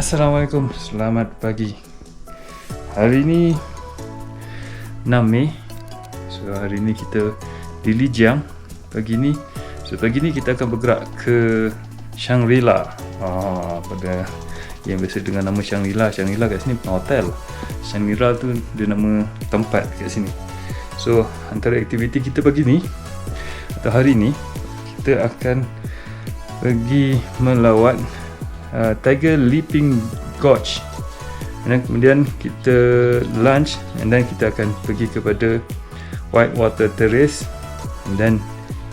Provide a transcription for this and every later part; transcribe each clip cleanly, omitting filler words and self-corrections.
Assalamualaikum, selamat pagi. Hari ni 6 Mei. So hari ni kita di Lijiang pagi ni. So pagi ni kita akan bergerak ke Shangri-La. Pada yang biasa dengan nama Shangri-La. Shangri-La kat sini bukan hotel. Shangri-La tu dia nama tempat kat sini. So antara aktiviti kita pagi ni atau hari ni, kita akan pergi melawat Tiger Leaping Gorge, dan kemudian kita lunch, and then kita akan pergi kepada Whitewater Terrace dan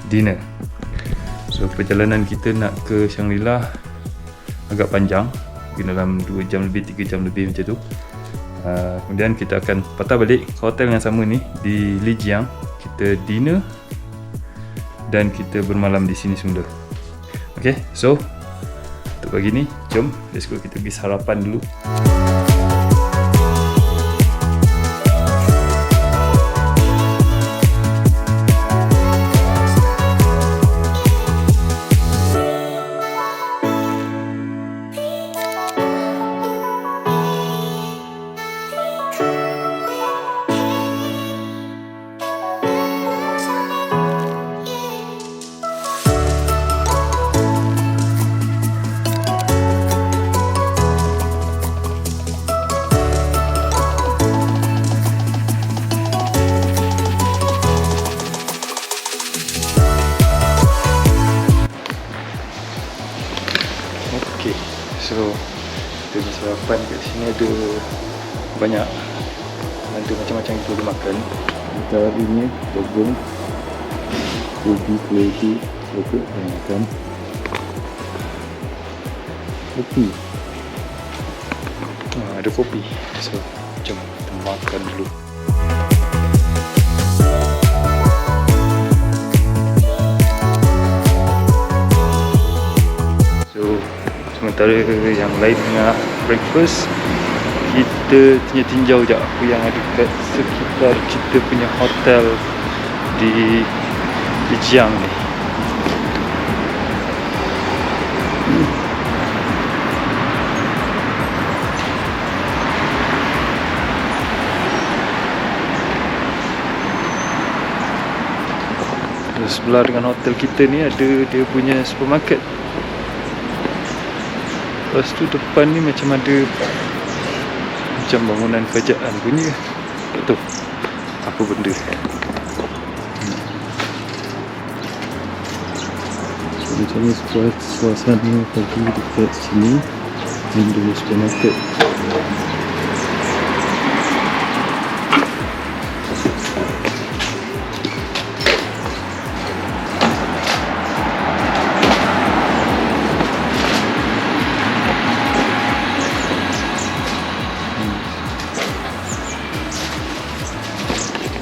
dinner. So perjalanan kita nak ke Shangri-La agak panjang, mungkin dalam 2 jam lebih, 3 jam lebih macam tu. Kemudian kita akan patah balik ke hotel yang sama ni di Lijiang. Kita dinner dan kita bermalam di sini semula. Okay, so untuk pagi ni, jom let's go, kita pergi sarapan dulu. So kita pergi sarapan kat sini, ada banyak macam-macam kita boleh makan. Antara ini jagung, ubi, keledi, yogurt boleh makan, kopi. Ada kopi. So jom kita makan dulu. Sementara yang lain tengah breakfast, kita tinjau je apa yang ada kat sekitar kita punya hotel di Lijiang ni. Sebelah dengan hotel kita ni ada dia punya supermarket. Lepas tu depan ni macam ada macam bangunan kerajaan punya. Tak tahu apa benda. So macam ni suasana pagi dekat sini. Ada supermarket.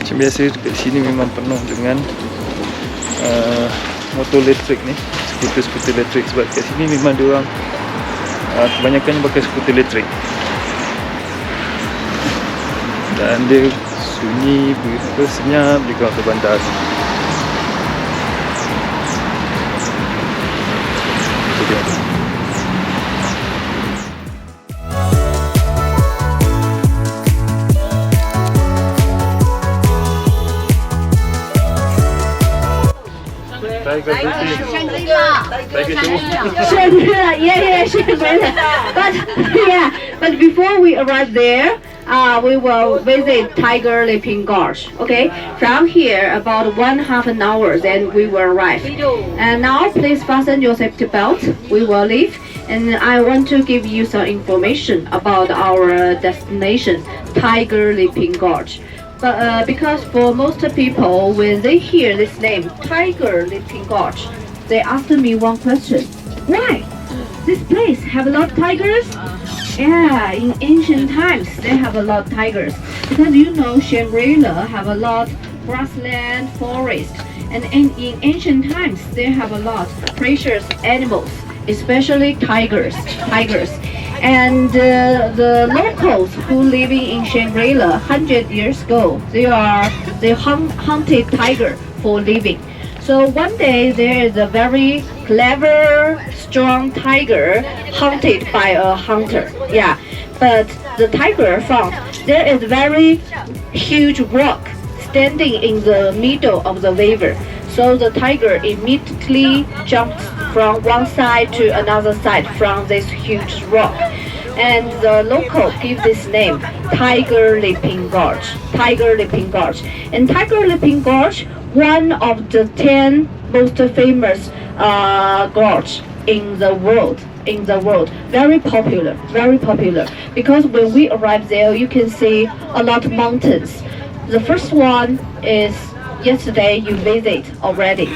Macam biasa dekat sini memang penuh dengan motor elektrik ni, skuter elektrik, sebab kat sini memang diorang kebanyakannya pakai skuter elektrik. Dan dia sunyi, begitu senyap di kawasan bandar. Itu dia. Shangri-La, yeah, Shangri-La. But before we arrive there, we will visit Tiger Leaping Gorge. Okay, from here about 1/2 an hour, then we will arrive. And now please fasten your safety belt. We will leave, and I want to give you some information about our destination, Tiger Leaping Gorge. But because for most people, when they hear this name, Tiger Leaping Gorge, they ask me one question: why? This place have a lot of tigers? Yeah, in ancient times they have a lot of tigers, because you know Shangri-La have a lot grassland, forest, and in ancient times they have a lot precious animals, especially tigers. And the locals who living in Shangri-La 100 years ago, they hunted tiger for living. So one day there is a very clever, strong tiger hunted by a hunter. Yeah, but the tiger found there is very huge rock standing in the middle of the river. So the tiger immediately jumped from one side to another side from this huge rock. And the local give this name Tiger Leaping Gorge. Tiger Leaping Gorge. And Tiger Leaping Gorge, one of the 10 most famous gorge in the world. Very popular, because when we arrive there you can see a lot of mountains. The first one is yesterday you visit already,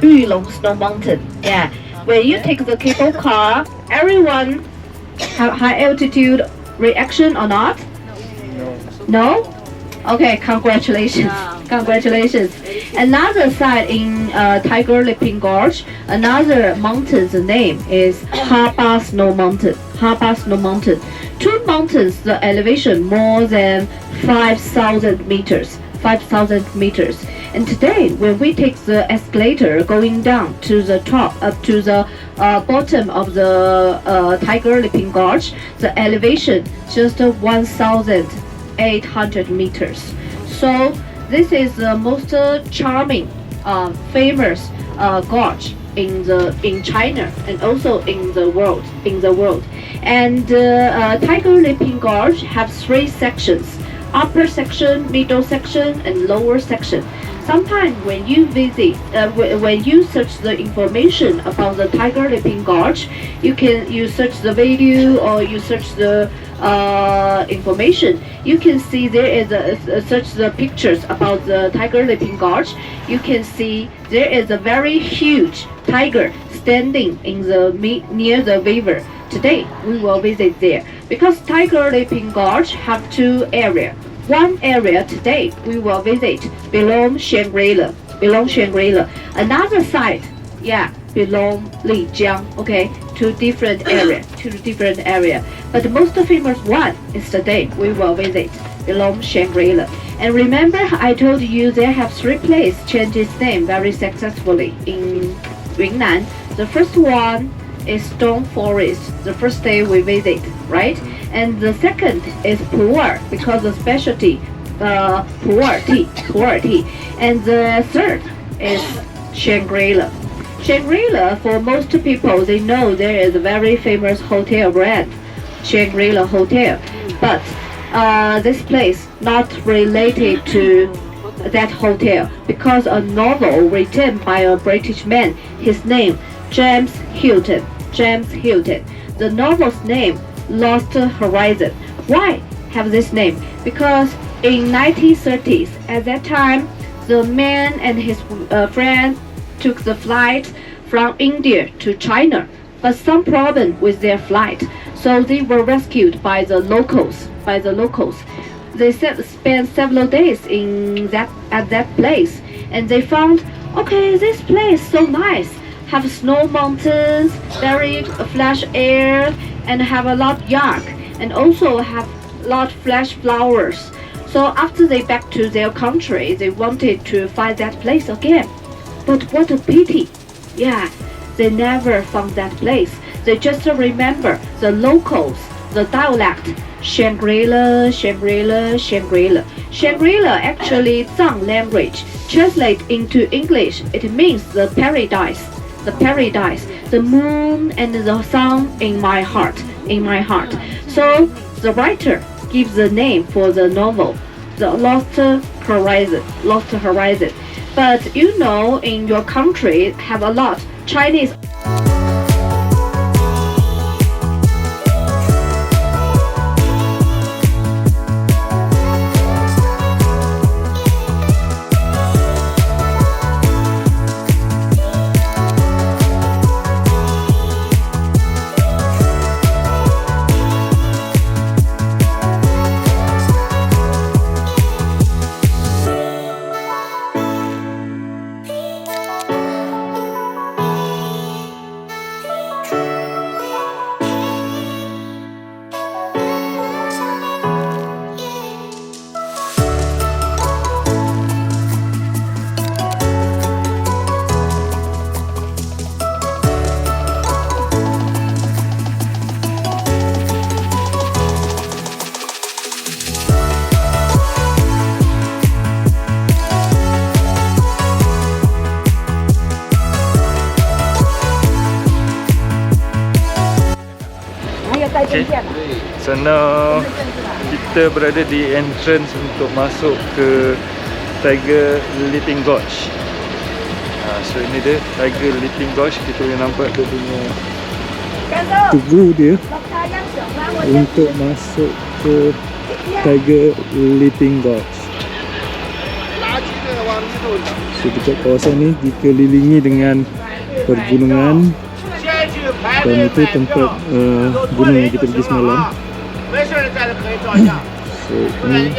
Yulong Snow Mountain. Yeah, when you take the cable car, everyone have high altitude reaction or not? No? Okay, congratulations. Congratulations. Another site in Tiger Leaping Gorge, another mountain's name is Haba Snow Mountain. Haba Snow Mountain. Two mountains, the elevation more than 5,000 meters. 5,000 meters. And today, when we take the escalator going down to the top, up to the bottom of the Tiger Leaping Gorge, the elevation just 1,800 meters. So this is the most charming, famous gorge in China and also in the world. And Tiger Leaping Gorge have 3 sections: upper section, middle section, and lower section. Sometimes when you visit, when you search the information about the Tiger Leaping Gorge, you search the video or you search the information. You can see there is search the pictures about the Tiger Leaping Gorge. You can see there is a very huge tiger standing in the near the river. Today we will visit there because Tiger Leaping Gorge have 2 areas. One area today we will visit belong Shangri-La. Another site, belong Lijiang. Okay, 2 different area. But the most famous one is today we will visit belong Shangri-La. And remember, I told you they have 3 places change its name very successfully in Yunnan. The first one is Stone Forest. The first day we visit, right? And the second is Pu'er, because the specialty Pu'er tea. And the third is Shangri-La. Shangri-La, for most people, they know there is a very famous hotel brand, Shangri-La Hotel. But this place not related to that hotel because a novel written by a British man, his name James Hilton. The novel's name Lost Horizon. Why have this name? Because in 1930s, at that time, the man and his friend took the flight from India to China, but some problem with their flight, so they were rescued by the locals. They spent several days at that place, and they found, okay, this place so nice. Have snow mountains, very fresh air, and have a lot yak, and also have a lot fresh flowers. So after they back to their country, they wanted to find that place again. But what a pity! Yeah, they never found that place. They just remember the locals, the dialect, Shangri-La. Shangri-La actually Zhang language. Translate into English, it means the paradise. The moon and the sun in my heart. So the writer gives the name for the novel, The Lost Horizon. But you know, in your country have a lot Chinese. Okay. So now kita berada di entrance untuk masuk ke Tiger Leaping Gorge. So ini dia Tiger Leaping Gorge. Kita boleh nampak dia punya tugu dia untuk masuk ke Tiger Leaping Gorge. So dekat kawasan ni dikelilingi dengan pergunungan dan itu tempat gunung yang kita pergi semalam. So ini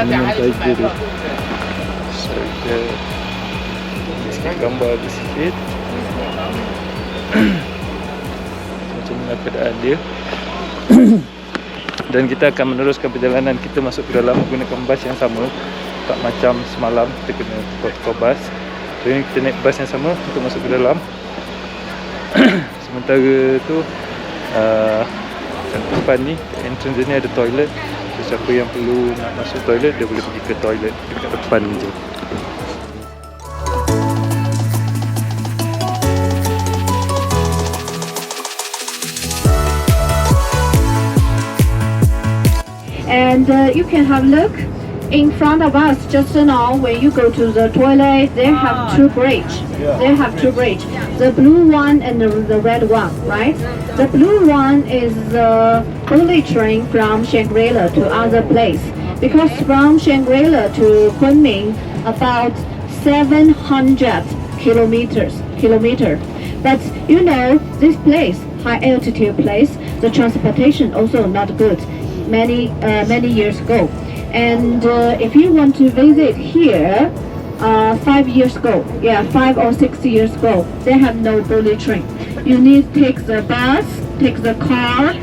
memang tiger dia. So kita sikit gambar di sikit macam mana keadaan dia. Dan kita akan meneruskan perjalanan kita masuk ke dalam menggunakan bas yang sama. Tak macam semalam kita kena tukar bas. So ini kita naik bas yang sama untuk masuk ke dalam. Sementara tu kat depan ni entrance ni ada toilet. So siapa yang perlu nak masuk toilet dia boleh pergi ke toilet dekat depan ni je. And you can have a look in front of us just now. When you go to the toilet, they have two bridges. They have two bridges, the blue one and the red one, right? The blue one is the bullet train from Shangri-La to other place, because from Shangri-La to Kunming about 700 kilometers. But you know, this place, high altitude place, the transportation also not good many years ago. And if you want to visit here 5 years ago, 5 or 6 years ago, they have no bullet train. You need to take the bus, take the car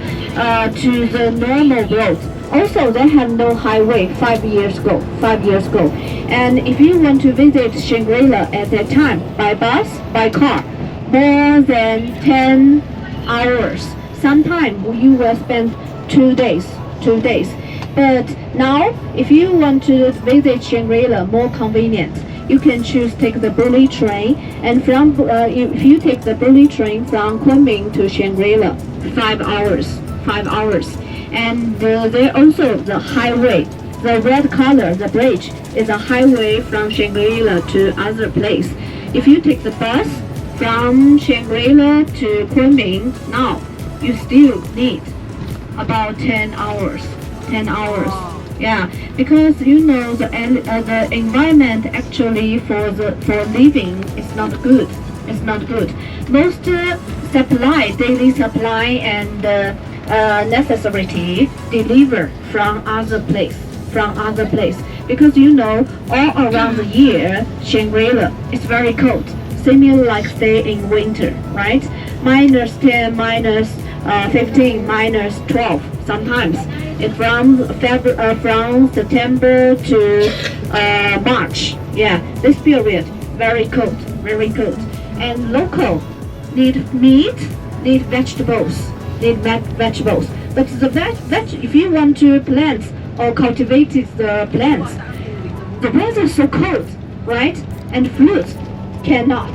to the normal road. Also, they have no highway 5 years ago. And if you want to visit Shangri-La at that time, by bus, by car, more than 10 hours. Sometimes you will spend 2 days. But now, if you want to visit Shangri-La, more convenient. You can choose take the bullet train, and from if you take the bullet train from Kunming to Shangri-La, 5 hours. And there also the highway, the red color, the bridge is a highway from Shangri-La to other place. If you take the bus from Shangri-La to Kunming, now you still need about 10 hours. Yeah, because you know the environment actually for living is not good. Most daily supply and necessity deliver from other place. Because you know, all around the year, Shangri-La is very cold, similar like stay in winter, right? -10, -15, -12 sometimes. It's from September to March. Yeah, this period very cold. And local need meat, need vegetables. But if you want to plant or cultivate the plants, the weather is so cold, right? And fruit cannot.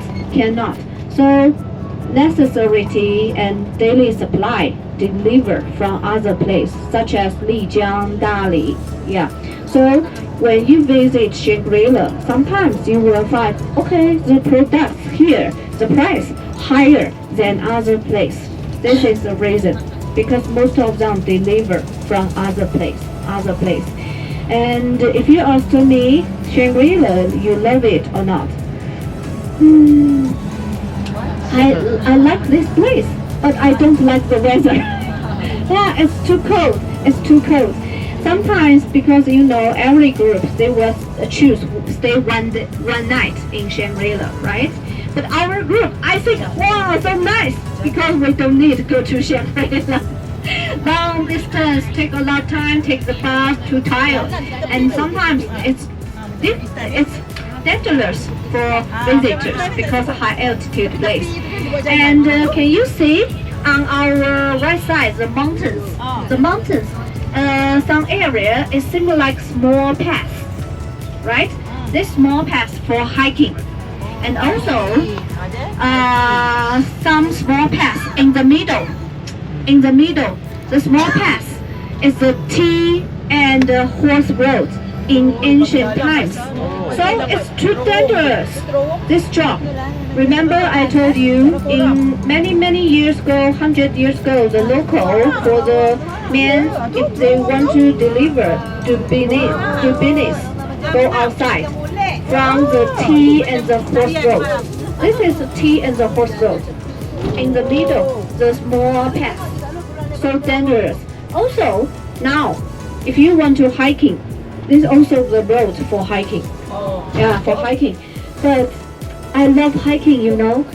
So necessity and daily supply deliver from other place, such as Lijiang, Dali. Yeah. So when you visit Shangri-La, sometimes you will find, okay, the products here, the price higher than other place. This is the reason, because most of them deliver from other place. And if you ask me, Shangri-La, you love it or not? I like this place, but I don't like the weather. Yeah, it's too cold. Sometimes, because you know, every group they will choose stay one night in Shangri-La, right? But our group, I think, wow, so nice, because we don't need to go to Shangri-La. Long distance, take a lot of time, take the bus, too tired, and sometimes it's dangerous for visitors because of high altitude place. And can you see on our right side the mountains? Some area is similar like small path, right? This small path for hiking, and also some small paths in the middle. the small pass is the tea and horse road in ancient times. So it's too dangerous, this job. Remember I told you in many years ago, 100 years ago, the local for the men, if they want to deliver to business, go outside from the tea and the horse road. This is the tea and the horse road. In the middle, the small path. So dangerous. Also, now, if you want to hiking, this is also the road for hiking. Yeah, for hiking. But I love hiking, you know.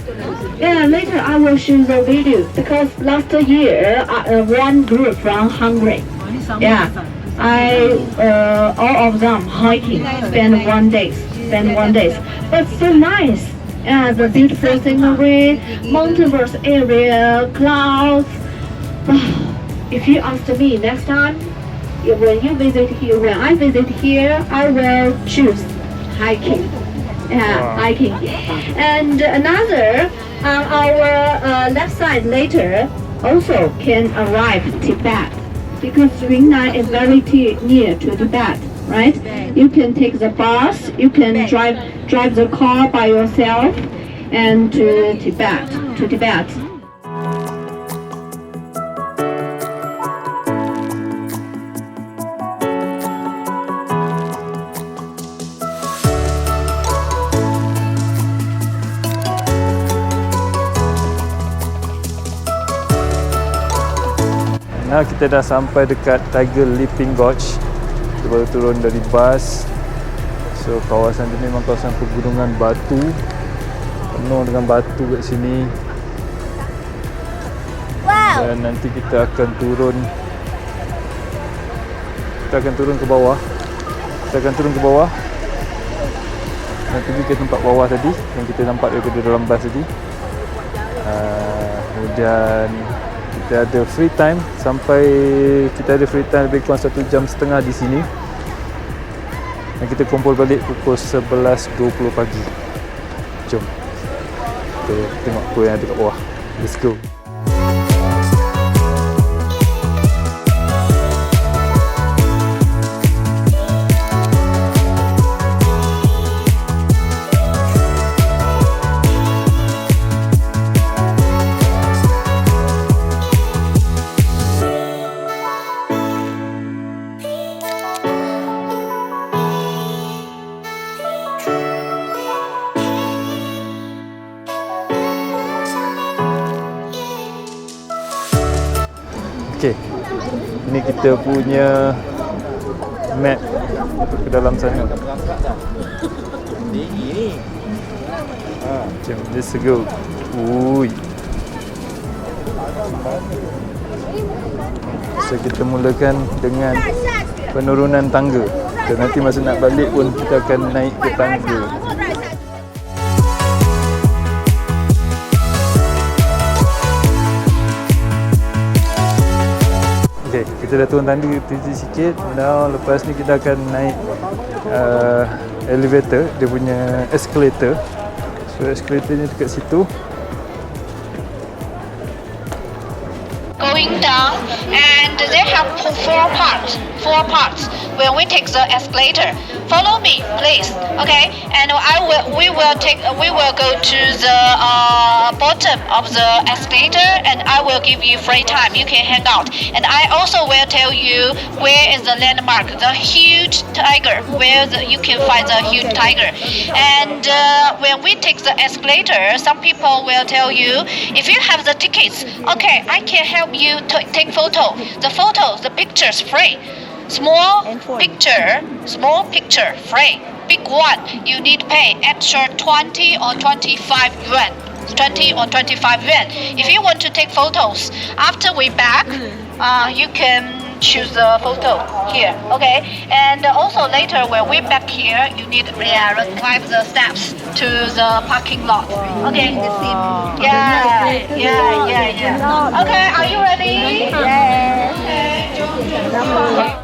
Yeah, later I will show the video because last year one group from Hungary. Yeah, all of them hiking, spend 1 day. But so nice. Yeah, the beautiful scenery, mountainous area, clouds. If you ask me next time, when I visit here, I will choose hiking. Yeah, Wow. hiking. And another on our left side later also can arrive Tibet because Yunnan is very near to Tibet, right? You can take the bus, you can drive the car by yourself and to Tibet. Nah, kita dah sampai dekat Tiger Leaping Gorge. Kita baru turun dari bas. So kawasan ni memang kawasan pegunungan batu, penuh dengan batu kat sini. Dan nanti kita akan turun ke bawah. Dan pergi ke tempat bawah tadi yang kita nampak daripada dalam bas tadi. Kemudian kita ada free time lebih kurang 1.5 jam di sini. Dan kita kumpul balik pukul 11.20 pagi. Jom kita tengok apa yang ada kat bawah. Let's go. Okay, ini kita punya map ke dalam sana. Jom, let's go. Ui. So kita mulakan dengan penurunan tangga. Dan nanti masa nak balik pun kita akan naik ke tangga. Okay, kita dah turun tangga sikit. Now lepas ni kita akan naik elevator, dia punya escalator. So escalatornya dekat situ. Going down, and they have four parts. When we take the escalator, follow me, please. Okay, and we will go to the bottom of the escalator, and I will give you free time. You can hang out, and I also will tell you where is the landmark, the huge tiger, you can find the huge tiger. And when we take the escalator, some people will tell you if you have the tickets, okay, I can help you to take photo. The pictures free. Small picture free. Big one, you need to pay extra 20 or 25 yuan. 20 or 25 yuan. If you want to take photos, after we back, you can choose the photo here. Okay, and also later when we back here, you need to climb the steps to the parking lot. Okay. Yeah. Okay, are you ready? Yes. Okay.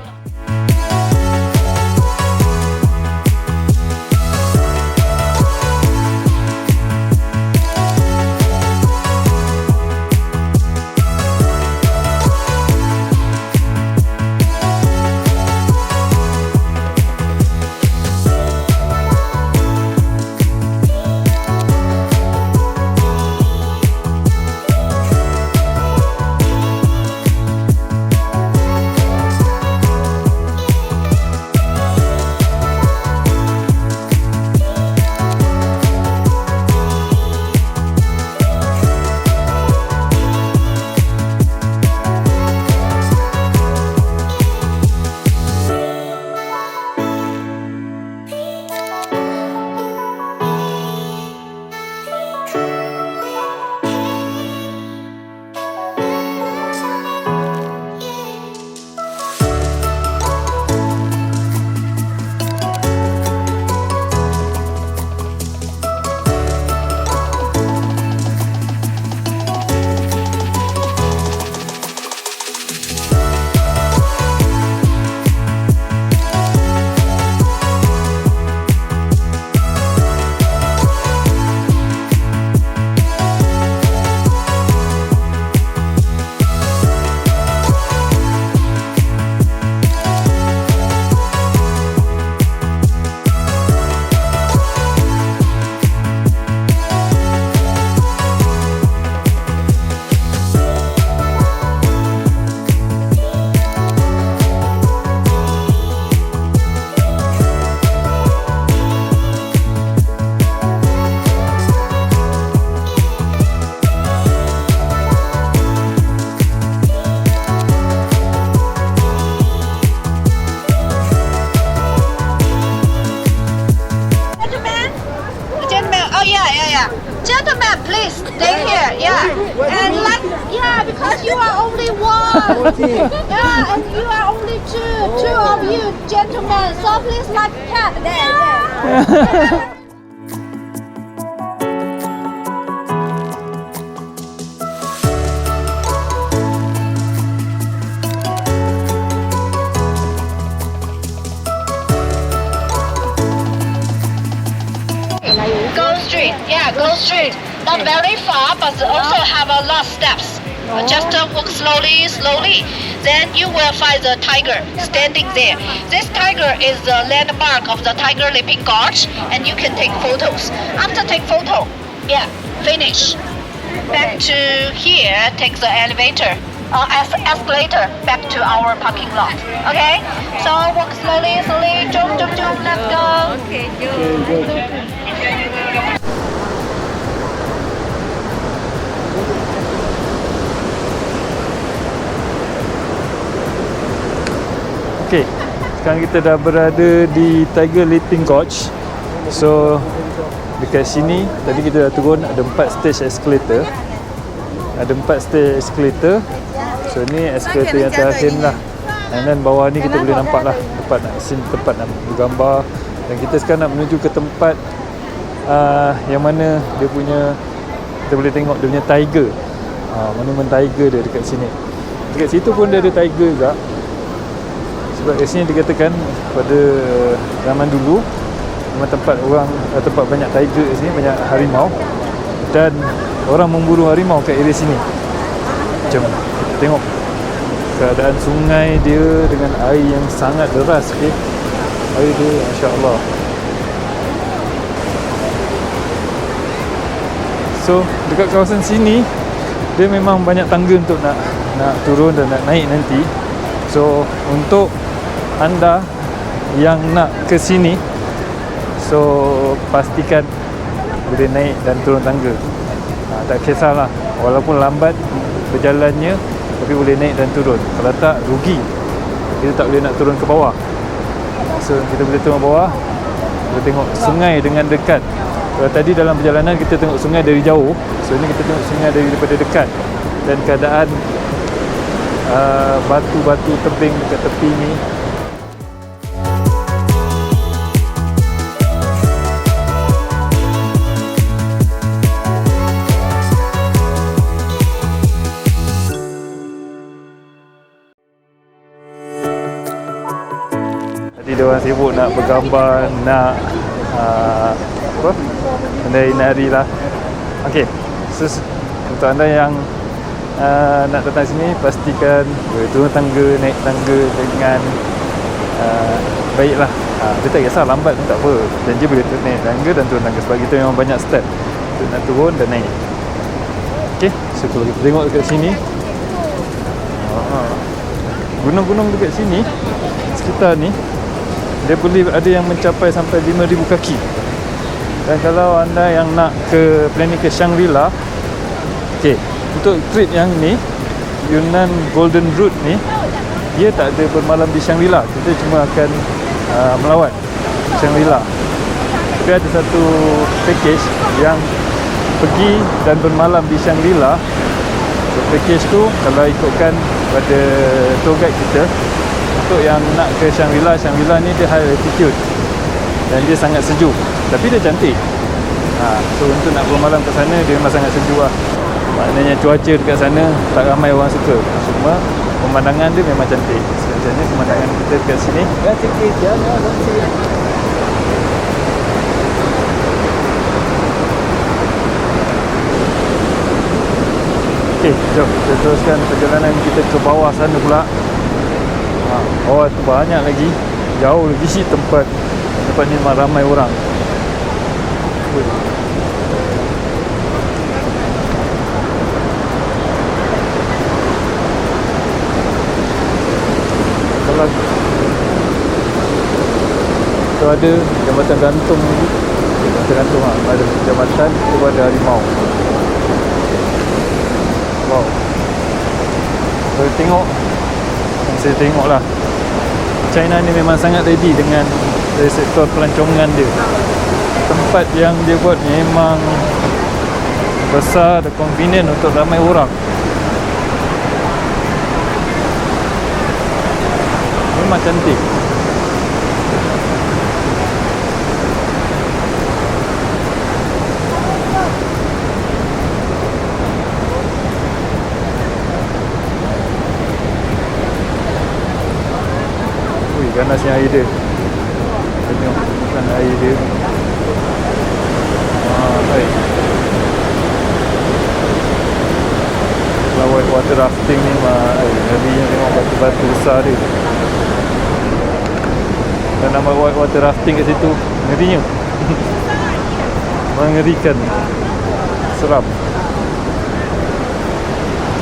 Gentlemen, please stay here. Yeah. And because you are only one. Yeah, and you are only two of you gentlemen. So please like cat. Yeah. Go straight, go straight. Not very far, but also have a lot of steps. Just walk slowly. Then you will find the tiger standing there. This tiger is the landmark of the Tiger Leaping Gorge, and you can take photos. After take photo, finish. Back to here, take the elevator. Escalator back to our parking lot. Okay? So walk slowly. Jump. Let's go. Okay, Okay, sekarang kita dah berada di Tiger Leaping Gorge. So dekat sini tadi kita dah turun, ada 4 stage escalator. So ni escalator yang terakhir lah. And then bawah ni kita boleh nampak lah tempat nak bergambar. Dan kita sekarang nak menuju ke tempat yang mana dia punya, kita boleh tengok dia punya tiger. Monumen tiger dia dekat sini. Dekat situ pun dia ada tiger juga. Sebab kat sini dikatakan pada zaman dulu memang tempat banyak tiger kat sini, banyak harimau, dan orang memburu harimau kat area sini. Jom kita tengok keadaan sungai dia dengan air yang sangat deras. Okay, air dia masya-Allah. So dekat kawasan sini dia memang banyak tangga untuk nak turun dan nak naik nanti. So untuk anda yang nak ke sini, so pastikan boleh naik dan turun tangga. Tak kisahlah, walaupun lambat berjalannya, tapi boleh naik dan turun. Kalau tak, rugi. Kita tak boleh nak turun ke bawah. So kita boleh turun bawah, boleh tengok sungai dengan dekat. Kalau tadi dalam perjalanan kita tengok sungai dari jauh, so ini kita tengok sungai daripada dekat. Dan keadaan batu-batu tebing dekat tepi ni, dia orang sibuk nak bergambar, nak menari-nari lah. Okay, so untuk anda yang nak datang sini, pastikan boleh turun tangga, naik tangga dengan baiklah. Dia tak kisah lambat pun tak apa, janji boleh naik tangga dan turun tangga, sebab kita memang banyak step untuk nak turun dan naik. Okay, so kalau kita tengok dekat sini, gunung-gunung dekat sini sekitar ni, dia boleh ada yang mencapai sampai 5,000 kaki. Dan kalau anda yang nak planning ke Shangri-La, okay, untuk trip yang ni, Yunnan Golden Route ni, dia tak ada bermalam di Shangri-La. Kita cuma akan melawat Shangri-La. Tapi ada satu package yang pergi dan bermalam di Shangri-La. So package tu kalau ikutkan pada tour guide kita, untuk yang nak ke Shangri-La ni dia high altitude dan dia sangat sejuk, tapi dia cantik. So untuk nak bermalam ke sana, dia memang sangat sejuk lah. Maknanya cuaca dekat sana tak ramai orang suka, cuma pemandangan dia memang cantik. Sebenarnya pemandangan kita dekat sini okay, jom kita teruskan perjalanan kita ke bawah sana pula. Bawah tu banyak lagi, jauh lagi tempat ni memang ramai orang. Kalau tu ada jambatan gantung lagi, jambatan gantung ada jambatan tu ada harimau. Wow, boleh tengok. Saya tengoklah, China ni memang sangat ready dengan dari sektor pelancongan dia. Tempat yang dia buat memang besar dan convenient untuk ramai orang. Memang cantik. Ui, ganasnya air dia. Tengok bukan air dia. Baik. Kalau water rafting ni ngerinya tengok batu-batu besar dia. Dan nama water rafting kat situ ngerinya. Mengerikan. Seram.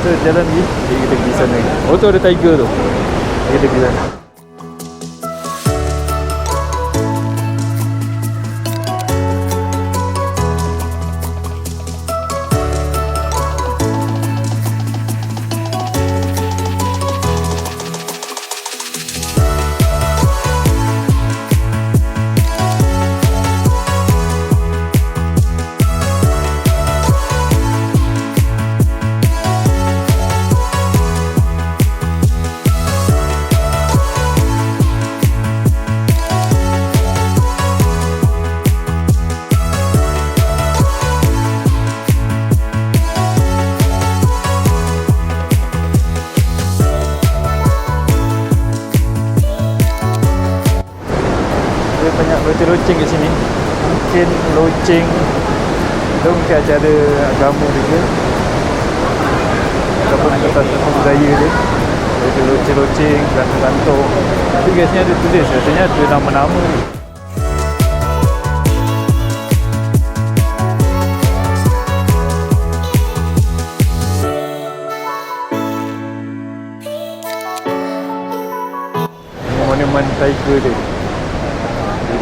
Kita jalan pergi. Kita pergi sana. Oh tu ada tiger tu. Kita pergi sana. Banyak loceng-loceng kat sini. Mungkin loceng itu mungkin acara agama dia ataupun satu budaya dia. Ada loceng-loceng, gantung-gantung. Tapi biasanya ada tulis, biasanya ada nama-nama ni. Ini monumen tiger dia.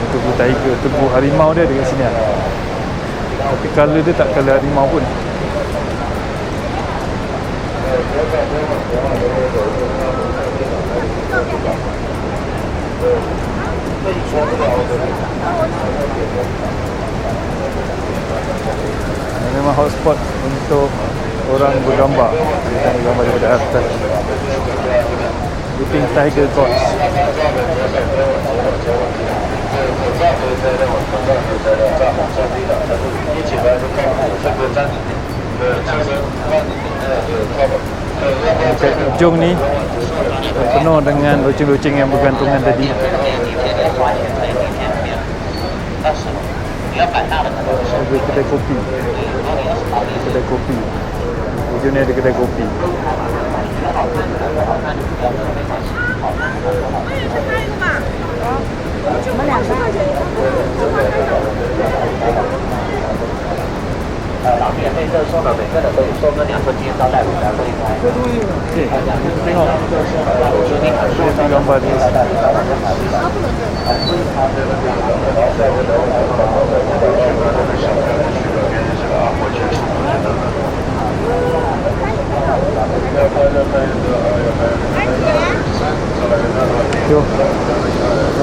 Tubuh tiger, tubuh harimau dia dekat sini lah. Tapi colour dia tak colour harimau pun. Ini memang hotspot untuk orang bergambar. Kita bergambar daripada atas. Leaping Tiger Gorge. Dekat ujung ni penuh dengan loceng-loceng yang bergantungan tadi. Ada kedai kopi. Kedai kopi. Ujung ni ada kedai kopi. Tengok gambar ni.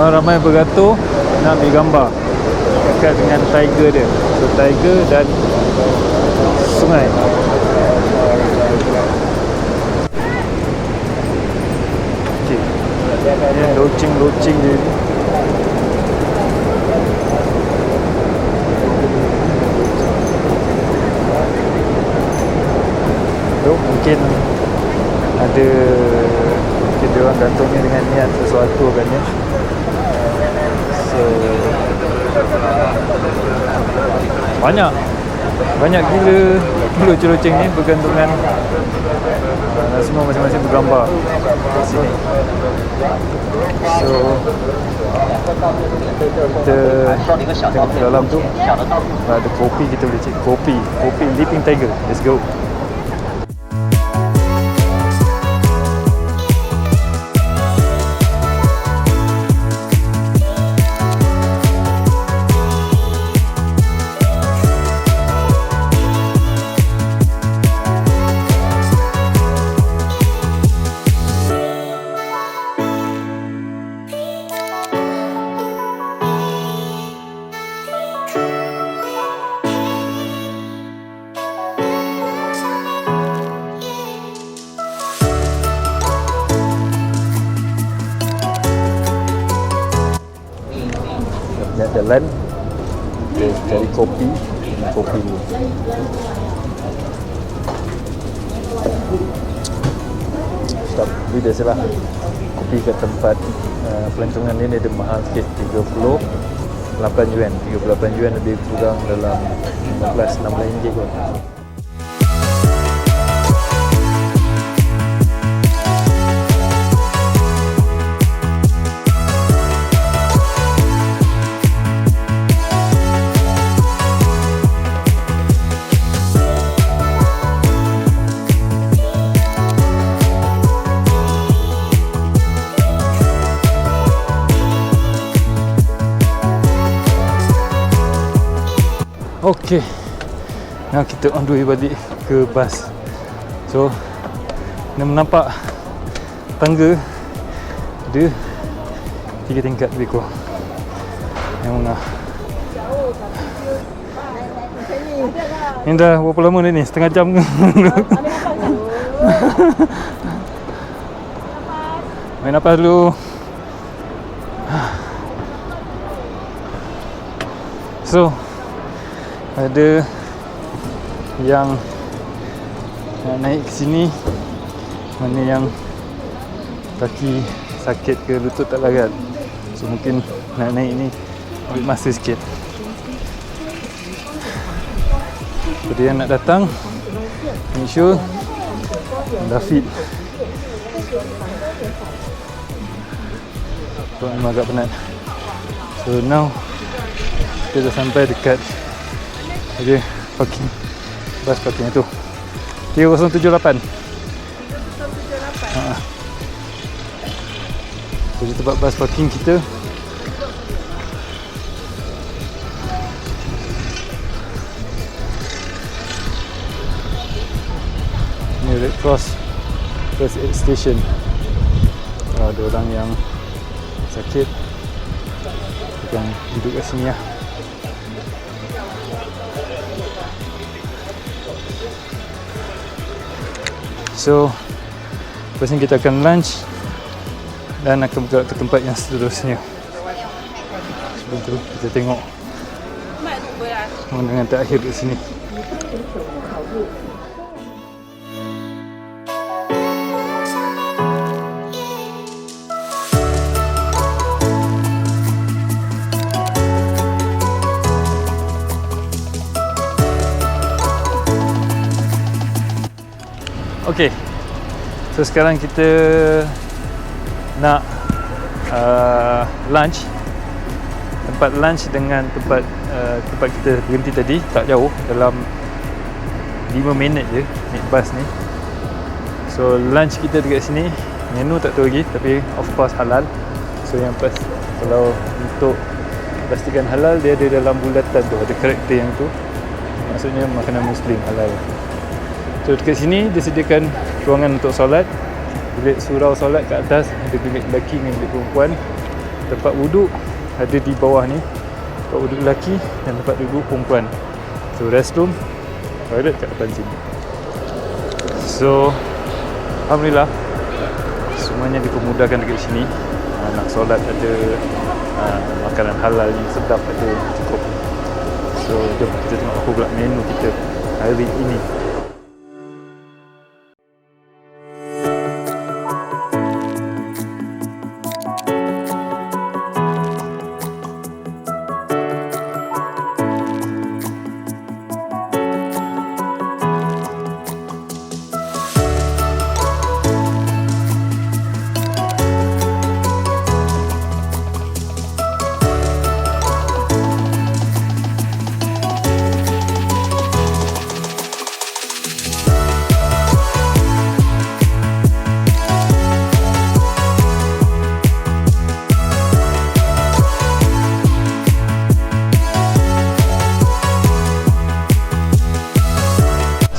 Ramai beratur nak ambil gambar dekat dengan tiger dia. So tiger dan sungai. Okey. Ini loceng-loceng dia ni. Tu mungkin ada, mungkin dia orang gantungnya dengan niat sesuatu kan ya. So banyak gila loceng-loceng ni bergantungan. Semua masing-masing bergambar kat sini. So kita tengok dalam tu ada kopi, kita boleh cek kopi Leaping Tiger. Let's go. Nak jalan, kita cari kopi. Kopi ni stop. Tapi biasalah kopi kat tempat pelancongan ni dia mahal sikit, 38 yuan. 38 yuan lebih kurang dalam 15-16 ringgit kot. Okey, now kita on the way balik ke bas. So, nak menampak tangga dia 3 tingkat lebih kurang. Yang ini dah berapa lama ni? Setengah jam ke? Main napas dulu. So, ada yang nak naik ke sini, mana yang kaki sakit ke lutut tak larat, so mungkin nak naik ni ambil masa sikit. Pada yang nak datang, make sure dah fit. So memang agak penat. So now kita dah sampai dekat dia parking, bas parking tu 3078. Jadi tempat bas parking kita. Ni Red Cross First Aid Station. Ada orang yang sakit yang duduk kat sini lah. So, lepas ni kita akan lunch dan akan bergerak ke tempat yang seterusnya. Sebelum tu, kita tengok pemandangan terakhir kat sini. Okey, so sekarang kita nak lunch. Tempat lunch dengan tempat kita berhenti tadi tak jauh, dalam 5 minit je naik bas ni. So lunch kita dekat sini, menu tak tahu lagi, tapi of course halal. So yang pas, kalau untuk pastikan halal, dia ada dalam bulatan tu, ada karakter yang tu, maksudnya makanan Muslim halal. So dekat sini dia sediakan ruangan untuk solat, bilik surau solat kat atas, ada bilik lelaki dengan bilik perempuan. Tempat wuduk ada di bawah ni, tempat wuduk lelaki dan tempat duduk perempuan. So restroom, toilet kat depan sini. So alhamdulillah semuanya dipermudahkan dekat sini. Nak solat ada, makanan halal yang sedap ada, cukup. So jom kita tengok apa pula menu kita hari ini.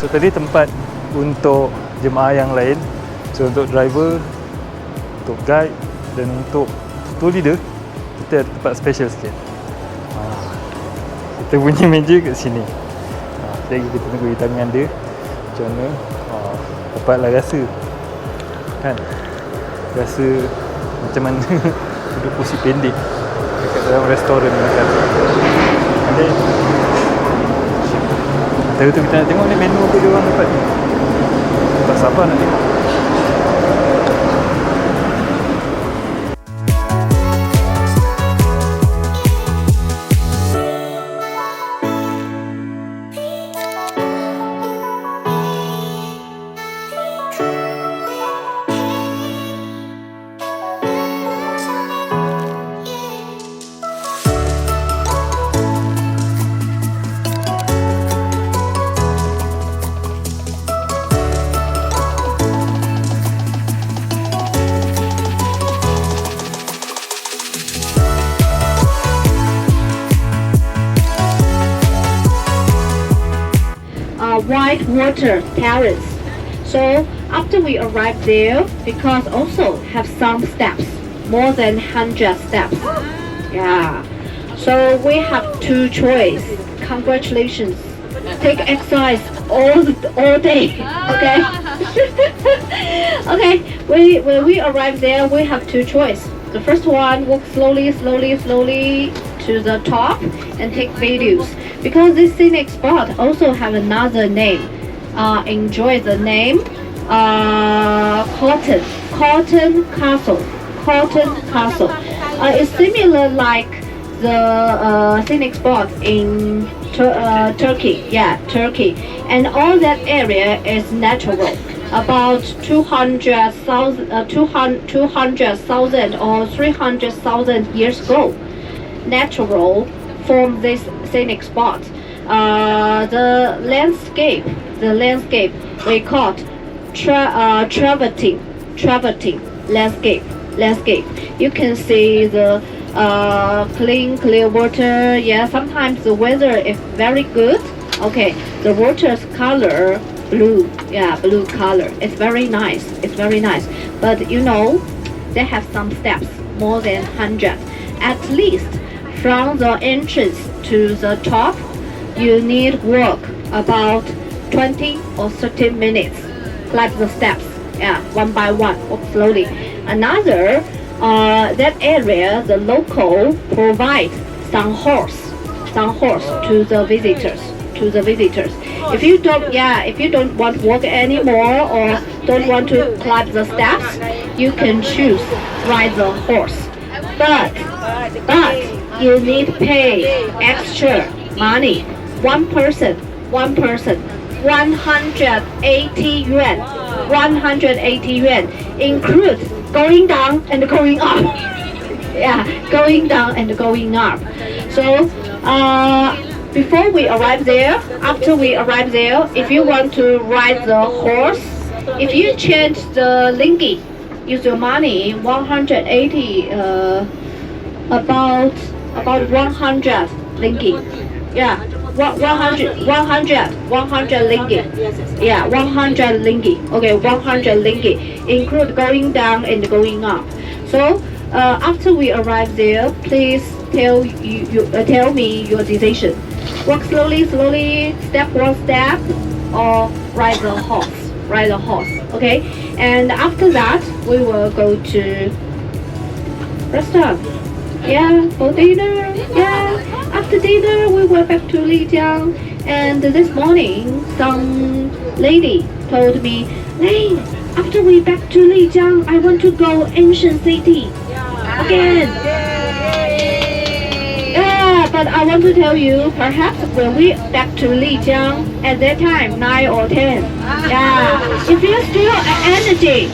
So tadi tempat untuk jemaah yang lain. So untuk driver, untuk guide dan untuk tour leader, kita ada tempat special sikit. Kita punya meja kat sini. Lagi kita tunggu di tangan dia macam mana. Dapatlah rasa, kan, rasa macam mana duduk kursi pendek. dekat dalam restoran makan. Ada. Tahu tu kita nak tengok ni menu apa dia orang dapat ni. Tak sabar nak tengok. White water terrace. So after we arrive there, because also have some steps, more than 100 steps. Yeah. So we have two choice. Congratulations. Take exercise all day. Okay. Okay. When we arrive there, we have two choice. The first one, walk slowly to the top and take videos, because this scenic spot also have another name. Enjoy the name. Cotton Castle. It's similar like the scenic spot in Turkey. Yeah, Turkey. And all that area is natural. About 200,000 or 300,000 years ago. Natural from this scenic spot. The landscape we call travertine landscape. You can see the clear water. Yeah, sometimes the weather is very good. Okay, the water's color blue. Yeah, blue color. It's very nice. But you know, they have some steps, more than 100 at least. From the entrance to the top, you need walk about 20 or 30 minutes. Climb the steps, yeah, one by one, walk slowly. Another, that area, the local provide some horse to the visitors. If you don't want to walk anymore or don't want to climb the steps, you can choose ride the horse. But you need pay extra money. One person, 180 yuan. 180 yuan include going down and going up. Yeah, going down and going up. So before we arrive there, after we arrive there, if you want to ride the horse, if you change the lingi, use your money 180 about 100 lingi. Yeah, 100 lingi. Yeah, 100 lingi. Okay, 100 lingi include going down and going up. So after we arrive there, please tell me your decision. Walk slowly, step one step, or ride the horse. Okay, and after that we will go to restaurant. Yeah, for dinner. Yeah, after dinner we went back to Lijiang. And this morning some lady told me, hey, after we back to Lijiang, I want to go ancient city again. Yeah, but I want to tell you, perhaps when we back to Lijiang at that time, 9 or 10. Yeah, if you still have energy,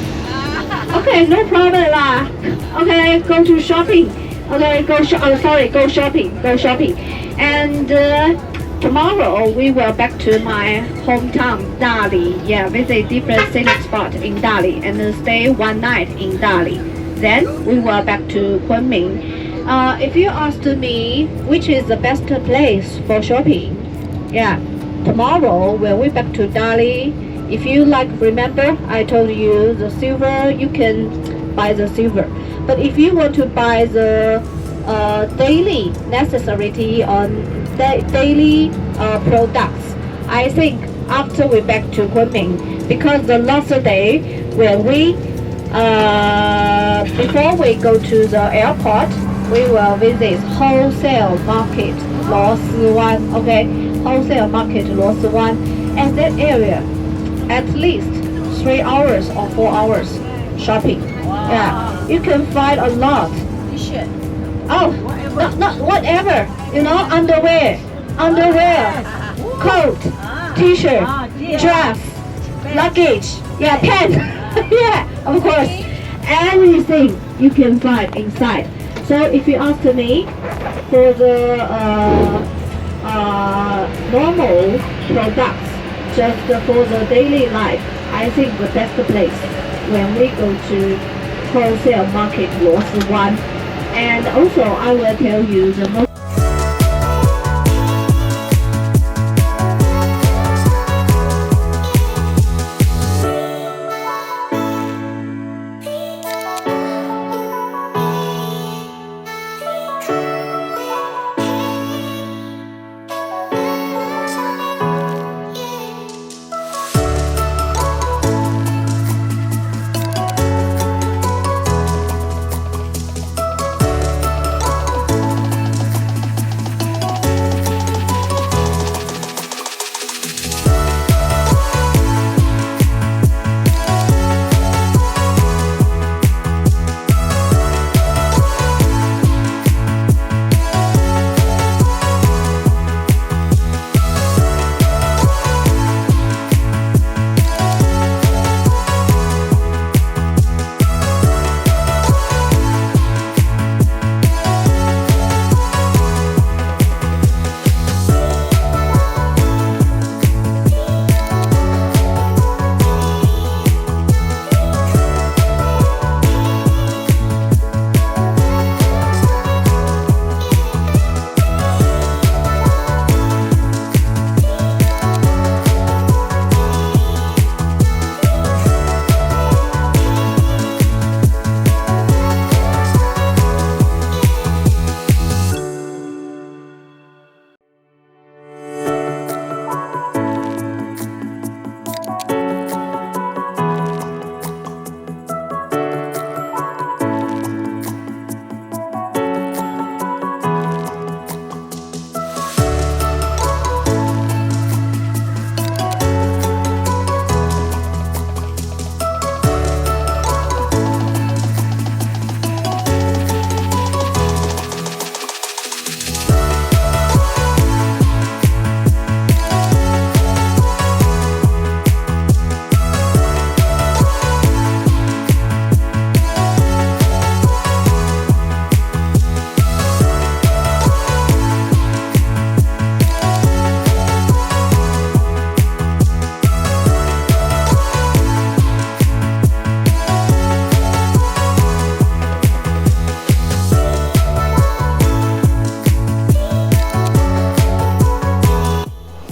okay, no problem lah. Okay, go to shopping. Okay, go shopping. And tomorrow we will back to my hometown, Dali. Yeah, visit different scenic spot in Dali and stay one night in Dali. Then we will back to Kunming. If you asked me which is the best place for shopping, yeah, tomorrow when we back to Dali, if you remember I told you the silver, you can buy the silver. But if you want to buy the daily necessity on daily products, I think after we back to Kunming, because the last day when we before we go to the airport, we will visit wholesale market Luo Siwan. Okay, wholesale market Luo Siwan, and that area at least 3 hours or 4 hours shopping. Yeah, you can find a lot. T-shirt. Oh, not whatever. You know, underwear, coat, T-shirt, dress, luggage. Yeah, pants. Yeah, of course. Anything you can find inside. So if you ask me for the normal products, just for the daily life, I think the best place when we go to wholesale market Luo Siwan. And also I will tell you the most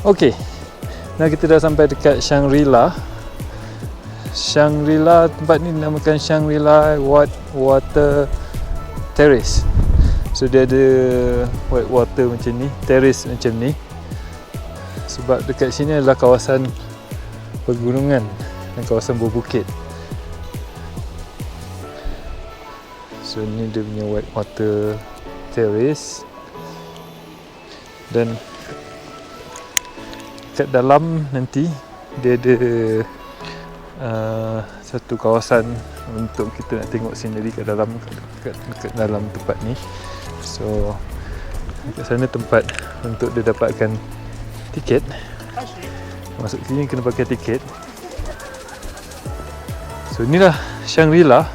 Okey, nah kita dah sampai dekat Shangri-La. Shangri-La, tempat ni dinamakan Shangri-La Whitewater Terrace. So dia ada white water macam ni, terrace macam ni. Sebab dekat sini adalah kawasan pergunungan dan kawasan berbukit. So ni dia punya whitewater terrace. Dan kat dalam nanti dia ada satu kawasan untuk kita nak tengok scenery kat dalam, kat dalam tempat ni. So kat sana tempat untuk dia dapatkan tiket. Masuk sini kena pakai tiket. So inilah Shangri-La.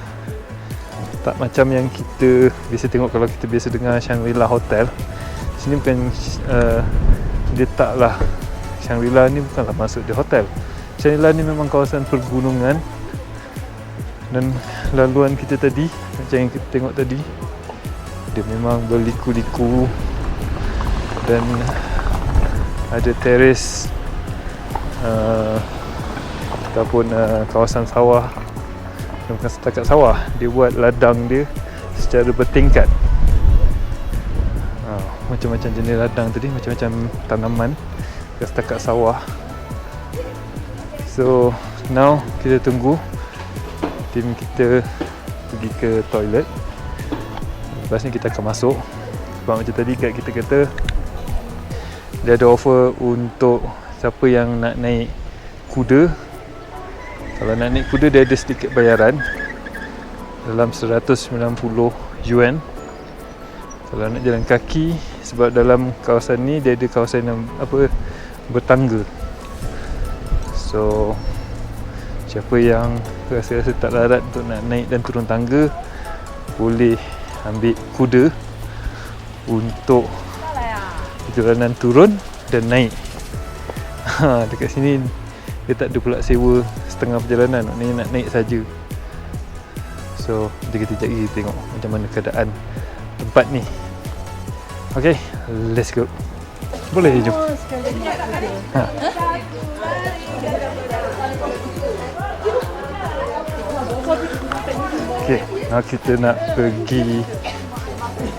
Tak macam yang kita biasa tengok kalau kita biasa dengar Shangri-La Hotel. Sini bukan dia taklah, Shangri-La ni bukanlah masuk di hotel. Shangri-La ni memang kawasan pergunungan. Dan laluan kita tadi, macam yang kita tengok tadi, dia memang berliku-liku. Dan ada teres ataupun kawasan sawah. Bukan setakat sawah, dia buat ladang dia secara bertingkat. Macam-macam jenis ladang tadi, macam-macam tanaman setakat sawah. So now kita tunggu tim kita pergi ke toilet. Lepas ni kita akan masuk. Sebab macam tadi guide kita kata dia ada offer untuk siapa yang nak naik kuda. Kalau nak naik kuda dia ada sedikit bayaran dalam 190 yuan. Kalau nak jalan kaki, sebab dalam kawasan ni dia ada kawasan yang bertangga. So siapa yang rasa-rasa tak larat untuk nak naik dan turun tangga, boleh ambil kuda untuk perjalanan turun dan naik. Dekat sini dia tak ada pula sewa setengah perjalanan, maknanya nak naik saja. So nanti kita cari tengok macam mana keadaan tempat ni. Okay, let's go. Boleh jom. Okay, kita nak pergi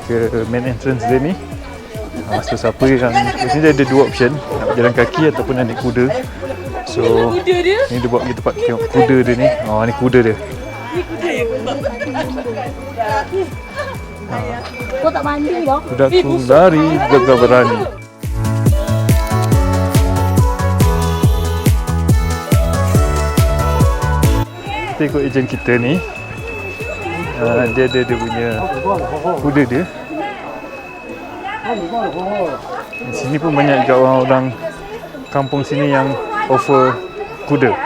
ke main entrance dia ni. So siapa yang di sini ada dua option, nak berjalan kaki ataupun nak naik kuda. So ni dia buat kita tempat tengok kuda dia ni. Ni kuda dia. Kau tak mandi dah. Kudaku lari gagah berani. Kita ikut ejen kita ni. Dia punya kuda dia. Di sini pun banyak juga orang-orang kampung sini yang offer kuda.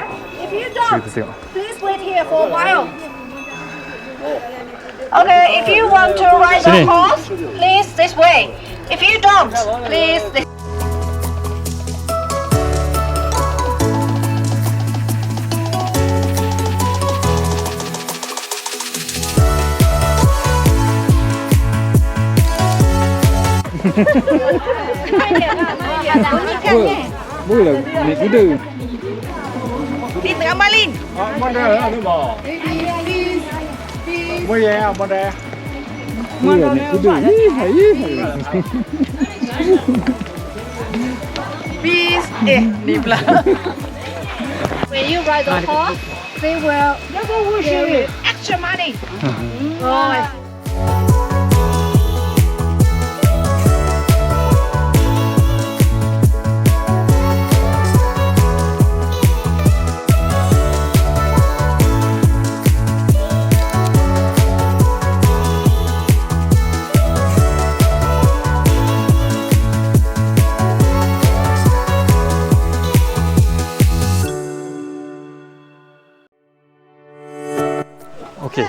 So kita tengok. Please wait here for a while. Okay, if you want to ride the horse, please this way. If you don't, please this. Boleh lah naik kuda. Đi tengah malin. Mana ada bah? Boleh ya, mana? Boleh lah naik kuda. Peace. Ni pula. When you ride the horse, they will give you extra money. Oh. Okay,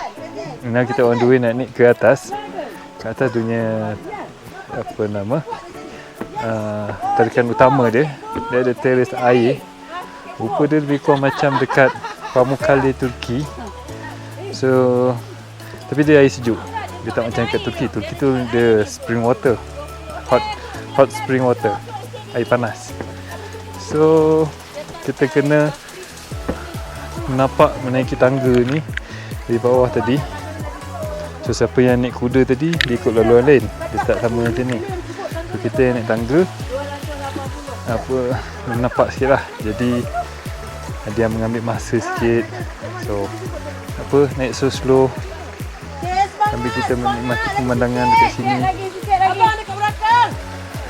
now kita on the way nak naik ke atas. Ke atas dunia apa nama tarikan utama dia. Dia ada teres air. Rupa dia lebih kurang macam dekat Pamukkale Turki. So tapi dia air sejuk. Dia tak macam kat Turki. Turki tu dia spring water. Hot spring water. Air panas. So kita kena menaiki tangga ni di bawah tadi. So siapa yang naik kuda tadi, dia ikut laluan lain. Dia tak sama macam ni. So kita yang naik tangga menapak sikit lah. Jadi dia mengambil masa sikit. So naik slow sambil kita menikmati pemandangan dekat sini. Abang dekat belakang.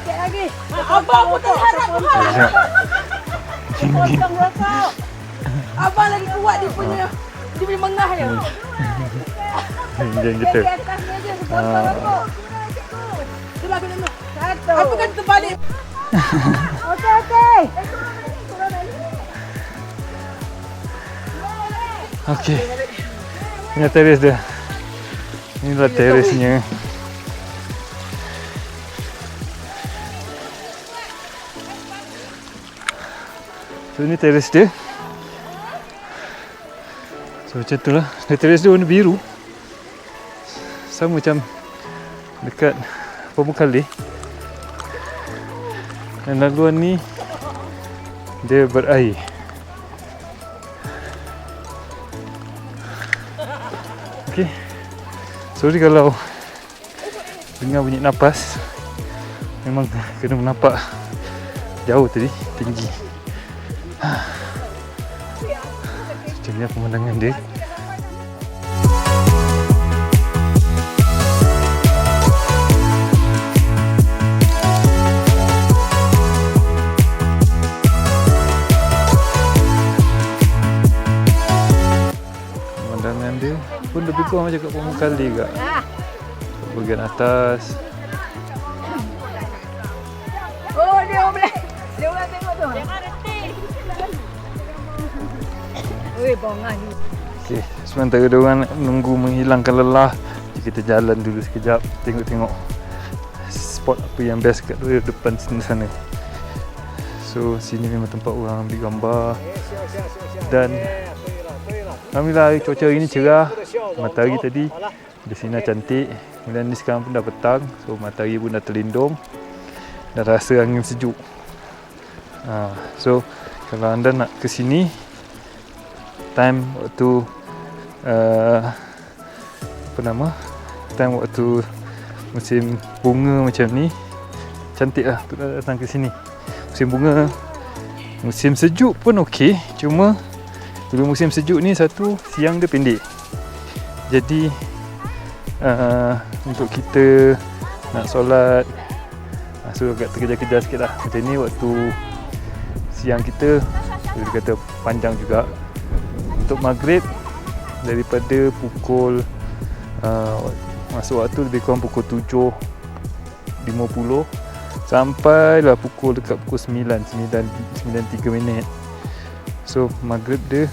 Sikit lagi. Abang pun tak harap Tuhan. Abang belakang. Abang lagi kuat dia punya mengah dia. Jangan kita. Aku kan terbalik. Okey. Okey. Ini teres dia. Inilah teresnya. So ini teres dia. So macam tu lah. Teres dia warna biru. Sama macam dekat Pamukkale. Dan laluan ni dia berair. Okay. Sorry kalau dengar bunyi napas. Memang kena menampak jauh tadi, tinggi. Macam ni pemandangan dia. kurang macam kat Pamukkale kak. Bahagian atas. Oh, dia boleh. Dia boleh tengok tu. Jangan reti. Oi, bongan ni. Okey, sementara diorang nunggu menghilangkan lelah, kita jalan dulu sekejap, tengok-tengok spot apa yang best kat depan sini sana. So, sini memang tempat orang ambil gambar. Dan alhamdulillah cuaca hari ni cerah. Matahari tadi bersinar cantik. Kemudian ni sekarang pun dah petang. So, matahari pun dah terlindung. Dan rasa angin sejuk. So, kalau anda nak ke sini, time waktu time waktu musim bunga macam ni, cantik lah untuk datang ke sini. Musim bunga, musim sejuk pun okey, cuma bila musim sejuk ni, satu, siang dia pendek. Jadi untuk kita nak solat, so agak terkejar-kejar sikit lah. Macam ni waktu siang kita boleh kata panjang juga. Untuk maghrib, daripada pukul masuk waktu lebih kurang pukul 7.50 sampailah dekat pukul 9.3 minit. So maghrib dia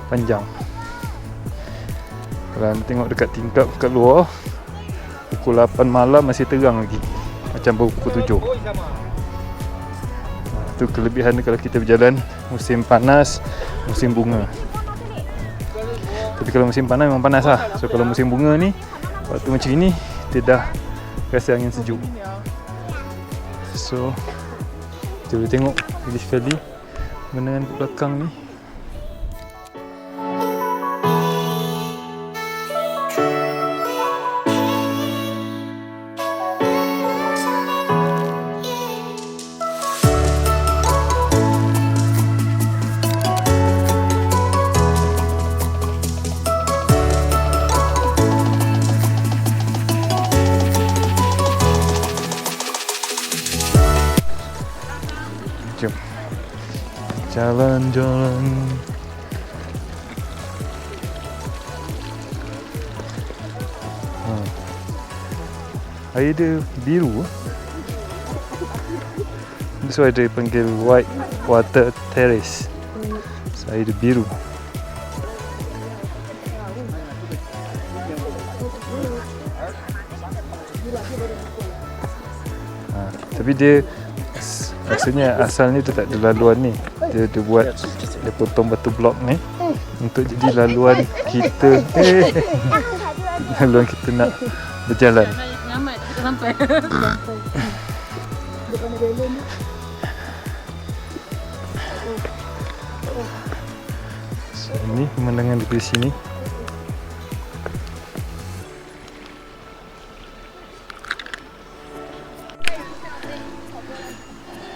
panjang. Kalau anda tengok dekat tingkap kat luar, pukul 8 malam masih terang lagi, macam baru pukul 7. Itu kelebihan kalau kita berjalan musim panas, musim bunga. Tapi kalau musim panas memang panas lah. So kalau musim bunga ni, waktu macam ini, dia dah rasa angin sejuk. So kita boleh tengok lagi sekali pemandangan kat belakang ni. Jom jalan-jalan. Air dia biru. That's why dia panggil White Water Terrace. So, air dia biru. Tapi dia rasanya asalnya tu tak ada laluan ni. Dia buat, dia potong batu blok ni untuk jadi laluan kita. Laluan kita nak berjalan. Selamat kita sampai. So, ini pemandangan dari sini.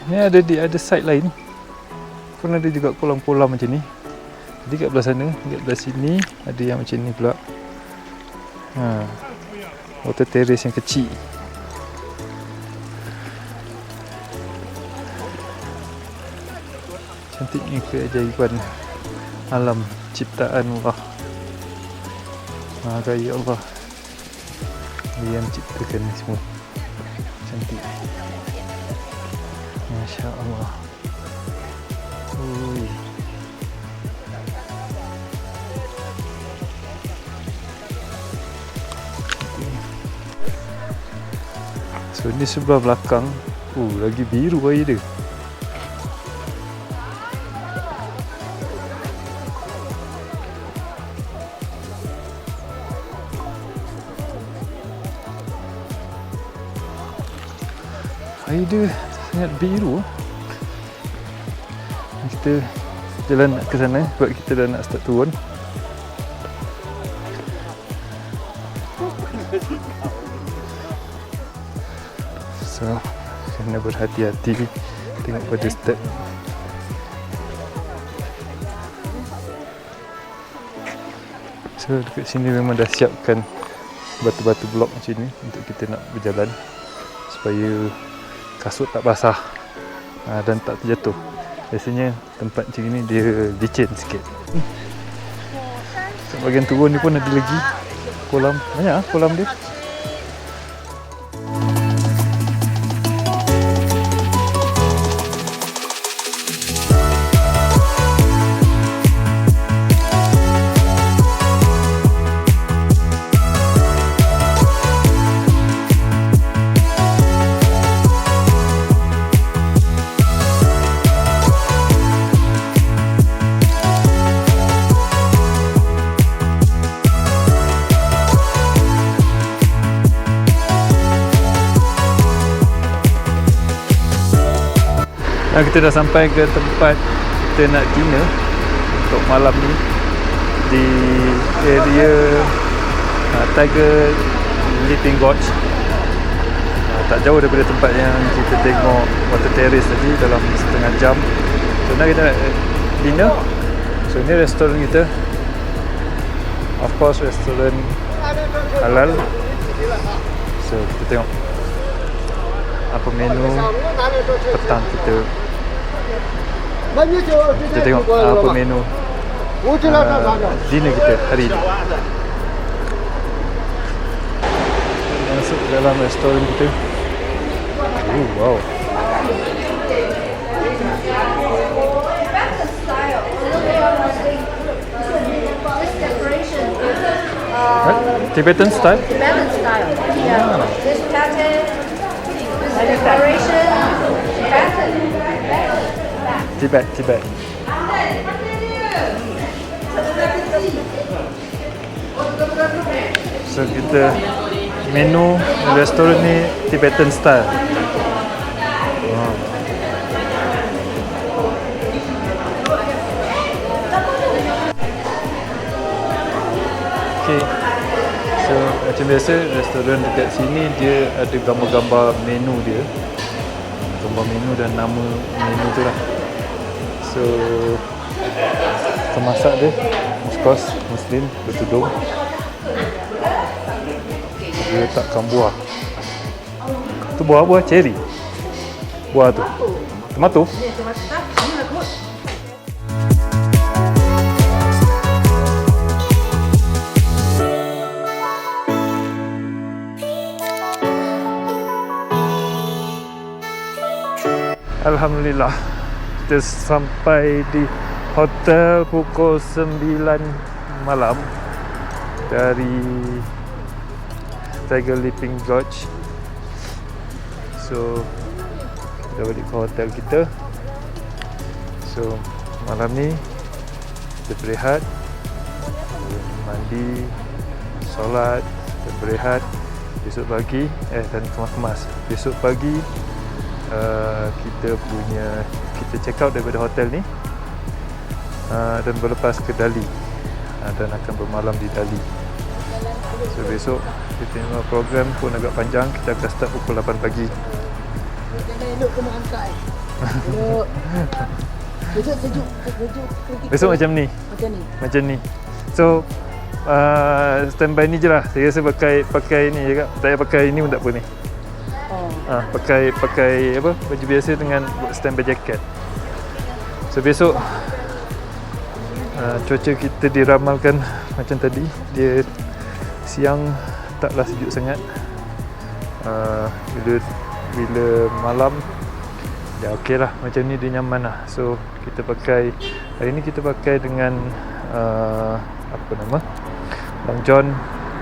Ni ada di ada side lain. Pun ada juga kolam-kolam macam ni. Jadi kat belah sana, kat belah sini ada yang macam ni pula. Water terrace yang kecil. Cantiknya keajaiban alam ciptaan Allah. Gaya Allah. Dia yang menciptakan ni semua. Cantik. Masya Allah. Ui. So ni sebelah belakang, lagi biru air dia. Air dia sangat biru. Kita jalan nak ke sana sebab kita dah nak start turun. So kena berhati-hati tengok pada step. So dekat sini memang dah siapkan batu-batu blok macam ni untuk kita nak berjalan supaya kasut tak basah dan tak terjatuh. Biasanya tempat macam ni dia licin sikit. So Bahagian turun ni pun ada lagi kolam. Banyak kolam dia. Kita dah sampai ke tempat kita nak dinner untuk malam ni di area Tiger Leaping Gorge. Tak jauh daripada tempat yang kita tengok water terrace tadi dalam setengah jam. So nak kita nak dinner. So ni restoran kita, of course restoran halal. So kita tengok apa menu petang kita. Kita tengok apa menu dinner kita hari ini. Masuk ke dalam restoran kita. Wow. Tibetan style? Tibetan style. Yeah. This pattern, this decoration, Tibetan. Tibet. So kita menu restoran ni Tibetan style. Okay. So macam biasa restoran dekat sini dia ada gambar-gambar menu dia. Gambar menu dan nama menu tu lah. So pemasak dia of course Muslim, bertudung. Dia letakkan buah. Tu buah cherry. Buah tu tomato. Alhamdulillah, kita sampai di hotel pukul 9 malam dari Tiger Leaping Gorge. So kita balik ke hotel kita. So malam ni kita berehat, mandi, solat, kita berehat. Besok pagi dan kemas-kemas. Besok pagi kita check out daripada hotel ni dan berlepas ke Dali dan akan bermalam di Dali. So besok kita tengok program pun agak panjang. Kita akan start pukul 8 pagi. Elok kena angkat. Elok. Besok sejuk. Besok macam ni. Macam ni. So standby ni je lah. Saya rasa pakai ni je kak. Tak payah pakai ni pun tak apa ni. Pakai apa, baju biasa dengan standby jacket. So besok cuaca kita diramalkan macam tadi, dia siang taklah sejuk sangat. Bila malam ya okey lah, macam ni dia nyaman lah. So kita pakai, hari ni kita pakai dengan apa nama, long john.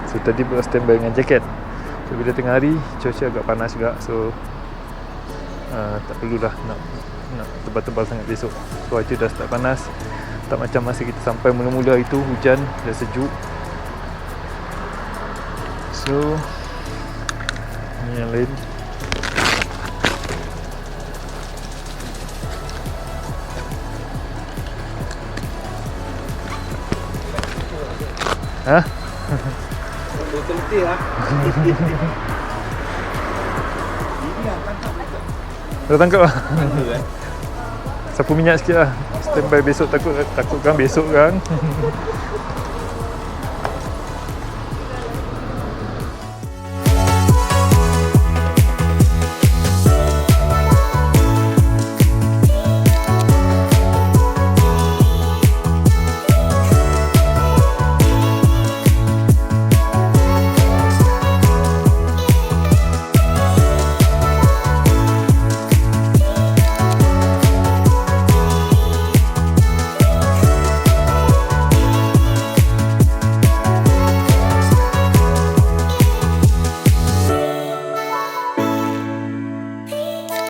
So tadi buat standby dengan jaket. So bila tengah hari cuaca agak panas juga. So tak perlulah nak tebal-tebal sangat besok. Cuaca dah start panas. Tak macam masa kita sampai mula-mula itu hujan, dah sejuk. So ni yang lain. Betul-betul lah. Dah tangkap lah. Sapu minyak sikit lah. Standby besok, takut kan besok kan.